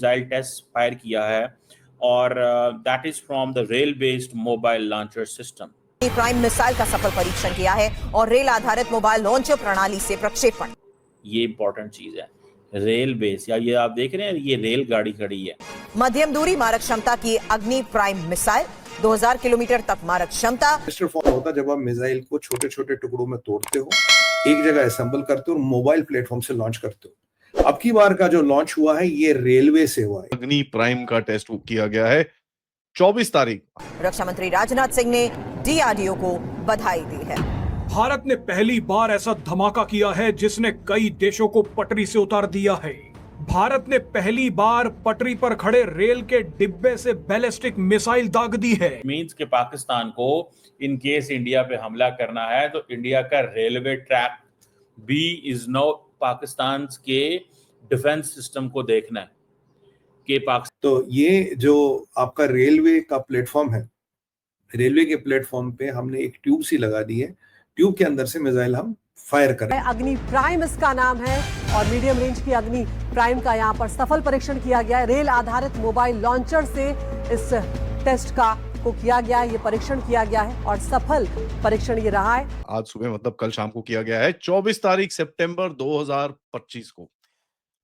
Missile test fire किया है और that is from the rail based mobile launcher system. Prime missile का सफल परीक्षण किया है और रेल आधारित मोबाइल लॉन्चर प्रणाली से प्रक्षेपण। ये इंपॉर्टेंट चीज है, रेल बेस, या ये आप देख रहे हैं ये रेल गाड़ी खड़ी है। मध्यम दूरी मारक क्षमता की अग्नि प्राइम मिसाइल 2000 किलोमीटर तक मारक क्षमता। होता जब आप मिसाइल को छोटे छोटे टुकड़ों में तोड़ते हो, एक जगह असेंबल करते हो और मोबाइल प्लेटफॉर्म से लॉन्च करते हो। अब की बार का जो लॉन्च हुआ है ये रेलवे से हुआ है। अग्नि प्राइम का टेस्ट किया गया है 24 तारीख। रक्षा मंत्री राजनाथ सिंह ने डीआरडीओ को बधाई दी है। भारत ने पहली बार ऐसा धमाका किया है जिसने कई देशों को पटरी से उतार दिया है। भारत ने पहली बार पटरी पर खड़े रेल के डिब्बे से बैलिस्टिक मिसाइल दाग दी है। मींस के पाकिस्तान को इन केस इंडिया पे हमला करना है तो इंडिया का रेलवे ट्रैक भी इज नो पाकिस्तान के डिफेंस सिस्टम को देखना है कि तो ये जो आपका रेलवे का प्लेटफॉर्म है, रेलवे के प्लेटफॉर्म पे हमने एक ट्यूब सी लगा दी है, ट्यूब के अंदर से मिसाइल हम फायर करें। अग्नि प्राइम इसका नाम है और मीडियम रेंज की अग्नि प्राइम का यहाँ पर सफल परीक्षण किया गया है। रेल आधारित मोबाइल लॉन्चर से इस टेस्ट को किया गया है, ये परीक्षण किया गया है और सफल परीक्षण ये रहा है। आज सुबह मतलब कल शाम को किया गया है 24 तारीख सितंबर 2025 को।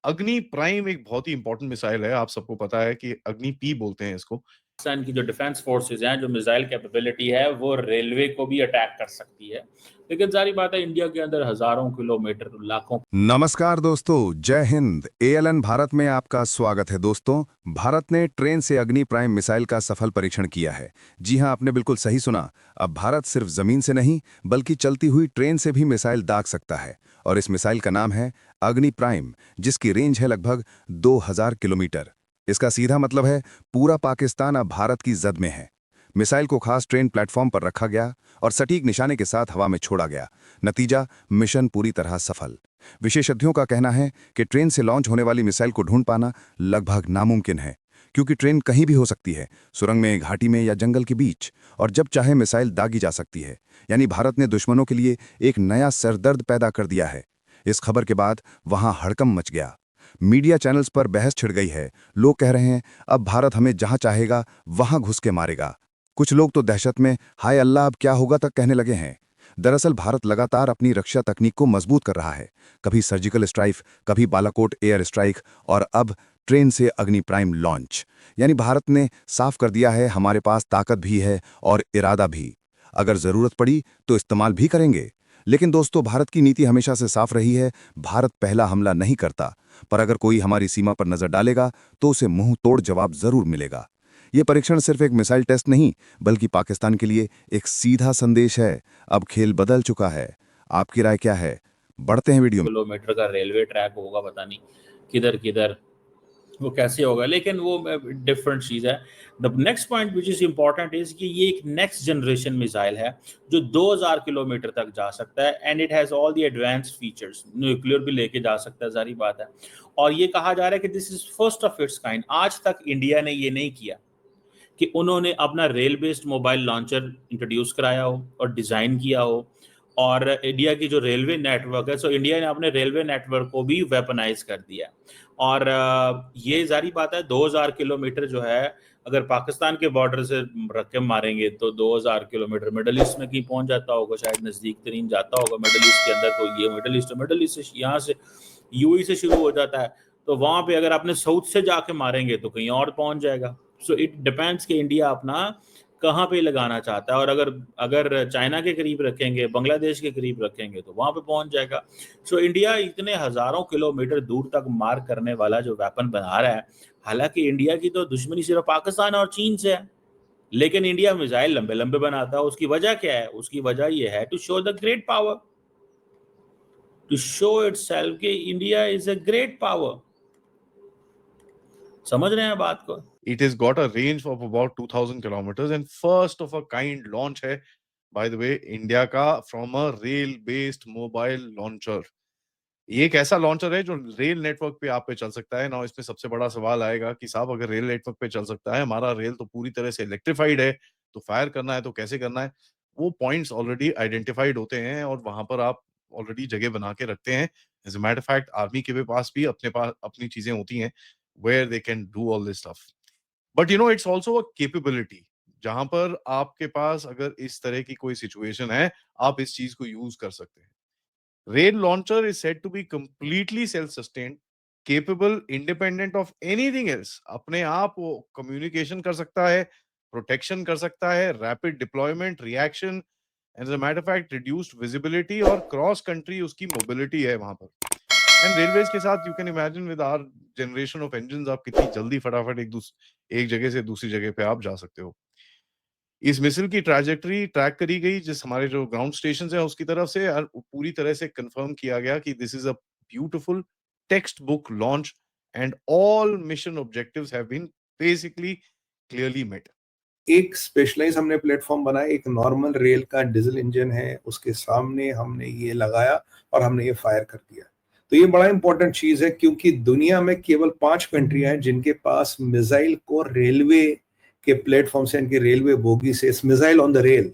अग्नि प्राइम एक बहुत ही इंपॉर्टेंट मिसाइल है। आप सबको पता है कि अग्नि पी बोलते हैं इसको। पाकिस्तान की जो डिफेंस फोर्सेज हैं, जो मिसाइल कैपेबिलिटी है वो रेलवे को भी अटैक कर सकती है, लेकिन सारी बात है इंडिया के अंदर हजारों किलोमीटर, लाखों। नमस्कार दोस्तों, जय हिंद। ALN भारत में आपका स्वागत है। दोस्तों, भारत ने ट्रेन से अग्नि प्राइम मिसाइल का सफल परीक्षण किया है। जी हां, आपने बिल्कुल सही सुना। अब भारत सिर्फ जमीन से नहीं बल्कि चलती हुई ट्रेन से भी मिसाइल दाग सकता है और इस मिसाइल का नाम है अग्नि प्राइम, जिसकी रेंज है लगभग 2000 किलोमीटर। इसका सीधा मतलब है पूरा पाकिस्तान अब भारत की जद में है। मिसाइल को खास ट्रेन प्लेटफॉर्म पर रखा गया और सटीक निशाने के साथ हवा में छोड़ा गया। नतीजा, मिशन पूरी तरह सफल। विशेषज्ञों का कहना है कि ट्रेन से लॉन्च होने वाली मिसाइल को ढूंढ पाना लगभग नामुमकिन है, क्योंकि ट्रेन कहीं भी हो सकती है, सुरंग में, घाटी में या जंगल के बीच, और जब चाहे मिसाइल दागी जा सकती है। यानी भारत ने दुश्मनों के लिए एक नया सरदर्द पैदा कर दिया है। इस खबर के बाद वहां हड़कंप मच गया। मीडिया चैनल्स पर बहस छिड़ गई है। लोग कह रहे हैं अब भारत हमें जहां चाहेगा वहां घुस के मारेगा। कुछ लोग तो दहशत में हाय अल्लाह अब क्या होगा तक कहने लगे हैं। दरअसल भारत लगातार अपनी रक्षा तकनीक को मजबूत कर रहा है। कभी सर्जिकल स्ट्राइक, कभी बालाकोट एयर स्ट्राइक और अब ट्रेन से अग्नि प्राइम लॉन्च। यानी भारत ने साफ कर दिया है हमारे पास ताकत भी है और इरादा भी। अगर जरूरत पड़ी तो इस्तेमाल भी करेंगे। लेकिन दोस्तों, भारत की नीति हमेशा से साफ रही है, भारत पहला हमला नहीं करता, पर अगर कोई हमारी सीमा पर नजर डालेगा तो उसे मुंह तोड़ जवाब जरूर मिलेगा। ये परीक्षण सिर्फ एक मिसाइल टेस्ट नहीं बल्कि पाकिस्तान के लिए एक सीधा संदेश है। अब खेल बदल चुका है। आपकी राय क्या है? बढ़ते हैं वीडियो में। किलोमीटर का रेलवे ट्रैक होगा, पता नहीं किधर किधर वो कैसे होगा, लेकिन वो डिफरेंट चीज़ है। The next point which is important is कि ये एक नेक्स्ट जनरेशन मिसाइल है जो 2000 किलोमीटर तक जा सकता है and it has all the advance features. Nuclear भी लेके जा सकता है, सारी बात है। और ये कहा जा रहा है कि this is first of its kind. आज तक इंडिया ने ये नहीं किया कि उन्होंने अपना rail based mobile launcher introduce कराया हो और डिज़ाइन किया हो। और इंडिया की जो रेलवे नेटवर्क है, सो इंडिया ने अपने रेलवे नेटवर्क को भी वेपनाइज कर दिया। और ये जारी बात है, 2000 किलोमीटर जो है अगर पाकिस्तान के बॉर्डर से रख के मारेंगे तो 2000 किलोमीटर मिडल ईस्ट में कहीं पहुंच जाता होगा, शायद नज़दीक तरीन जाता होगा मिडल ईस्ट के अंदर। तो ये मिडल ईस्ट से यहाँ से यूएई से शुरू हो जाता है, तो वहाँ पे अगर आपने साउथ से जाके मारेंगे तो कहीं और पहुंच जाएगा। सो इट डिपेंड्स कि इंडिया अपना कहाँ पे लगाना चाहता है। और अगर चाइना के करीब रखेंगे, बांग्लादेश के करीब रखेंगे तो वहां पे पहुंच जाएगा। सो इंडिया इतने हजारों किलोमीटर दूर तक मार करने वाला जो वेपन बना रहा है, हालांकि इंडिया की तो दुश्मनी सिर्फ पाकिस्तान और चीन से है, लेकिन इंडिया मिसाइल लंबे लंबे बनाता है। उसकी वजह क्या है? उसकी वजह यह है to show the great power, to show itself कि India is a great power. समझ रहे हैं बात को? It has got a range of about 2000 kilometers and first of a kind launch है by the way इंडिया का from a rail based mobile launcher। ये एक ऐसा लॉन्चर है जो रेल नेटवर्क पे आप पे चल सकता है ना। इसमें सबसे बड़ा सवाल आएगा कि साहब अगर रेल नेटवर्क पे चल सकता है, हमारा रेल तो पूरी तरह से इलेक्ट्रिफाइड है, तो फायर करना है तो कैसे करना है? वो पॉइंट्स ऑलरेडी आइडेंटिफाइड होते हैं और वहां पर आप ऑलरेडी जगह बना के रखते हैं। As a matter of fact army के पास भी अपने पास अपनी चीजें होती हैं, where they can do all this stuff. But it's also a capability जहां पर आपके पास अगर इस तरह की कोई सिचुएशन है, आप इस चीज को यूज कर सकते हैं. Rail launcher is said to be completely self-sustained, capable, independent of anything else. अपने आप वो communication कर सकता है, protection कर सकता है, rapid deployment, reaction, and as a matter of fact, reduced visibility और cross country उसकी mobility है वहां पर. And railways के साथ you can imagine with our generation of engines आप कितनी जल्दी फटाफट एक जगह से दूसरी जगह पे आप जा सकते हो. इस मिसाइल की ट्रैजेक्टरी ट्रैक करी गई जिस हमारे जो ग्राउंड स्टेशन है उसकी तरफ से, और पूरी तरह से कंफर्म किया गया कि this is a beautiful text book launch and all mission objectives have been basically clearly met. एक स्पेशलाइज हमने प्लेटफॉर्म बनाया, एक नॉर्मल रेल का डीजल इंजन है, उसके सामने हमने ये लगाया और हमने ये फायर कर दिया. तो ये बड़ा इंपॉर्टेंट चीज है क्योंकि दुनिया में केवल 5 कंट्रियां हैं जिनके पास मिसाइल को रेलवे के प्लेटफॉर्म से, इनके रेलवे बोगी से, इस मिसाइल ऑन द रेल.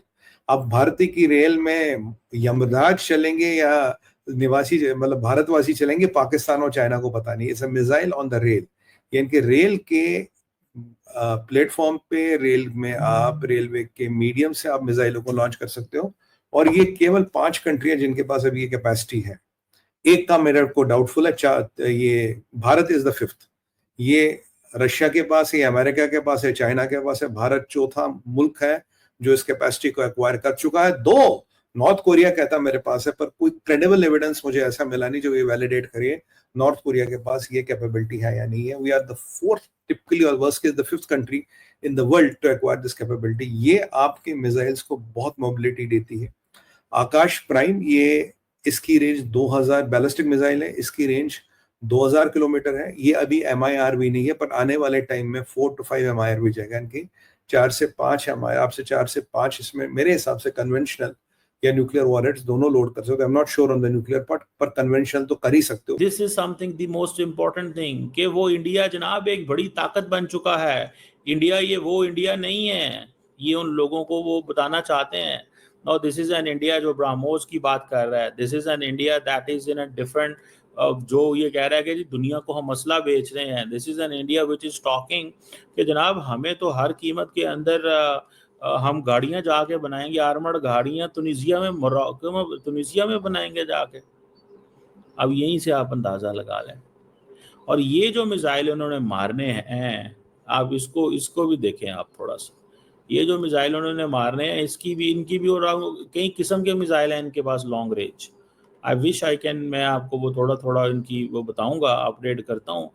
अब भारतीय की रेल में यमराज चलेंगे या निवासी मतलब भारतवासी चलेंगे, पाकिस्तान और चाइना को पता नहीं. It's a missile on the rail. ये इनके रेल के प्लेटफॉर्म पे, रेल में आप रेलवे के मीडियम से आप मिसाइलों को लॉन्च कर सकते हो. और ये केवल 5 कंट्रियां जिनके पास अभी ये कैपेसिटी है. एक का मेरे को डाउटफुल है, ये भारत इज द 5th. ये रशिया के पास है, अमेरिका के पास है, चाइना के पास है. भारत चौथा मुल्क है जो इस कैपेसिटी को एक्वायर कर चुका है. 2 नॉर्थ कोरिया कहता मेरे पास है, पर कोई क्रेडिबल एविडेंस मुझे ऐसा मिला नहीं जो ये वैलिडेट करिए नॉर्थ कोरिया के पास ये कैपेबिलिटी है या नहीं है. We are the 4th typically और worst case the 5th country in the world to acquire this capability. ये आपके मिसाइल्स को बहुत मोबिलिटी देती है. आकाश प्राइम, ये इसकी रेंज 2000 बैलिस्टिक मिसाइल है, इसकी रेंज 2000 किलोमीटर है. ये अभी MIR भी नहीं है, पर आने वाले टाइम में 4 to 5 MIR भी जाएगा. इनकी 4 से 5 MIR, आपसे 4 से 5 इसमें मेरे हिसाब से कन्वेंशनल या न्यूक्लियर वॉरहेड्स दोनों लोड कर सकते हो. I am not sure on the nuclear part, पर कन्वेंशनल तो कर ही सकते हो. This is something the most important thing कि वो इंडिया जनाब एक बड़ी ताकत बन चुका है. इंडिया ये वो इंडिया नहीं है, ये उन लोगों को वो बताना चाहते हैं. No, this is an India जो ब्राह्मोस की बात कर रहा है. This is an India that is in a different, जो ये कह रहा है कि जी दुनिया को हम मसला बेच रहे हैं. This is an India which is talking कि जनाब हमें तो हर कीमत के अंदर हम गाड़ियां जाके बनाएंगे, आर्मर्ड गाड़ियां तुनिसिया में, मोरक्को में, तुनिसिया में बनाएंगे जाके. अब यहीं से आप अंदाजा लगा लें. और ये जो मिसाइल उन्होंने मारने हैं, आप इसको भी देखें आप थोड़ा सा. ये जो मिसाइल उन्होंने मारने हैं, इनकी भी और कई किस्म के मिसाइल हैं इनके पास long range. I wish I can, मैं आपको वो थोड़ा थोड़ा इनकी वो बताऊंगा, अपडेट करता हूँ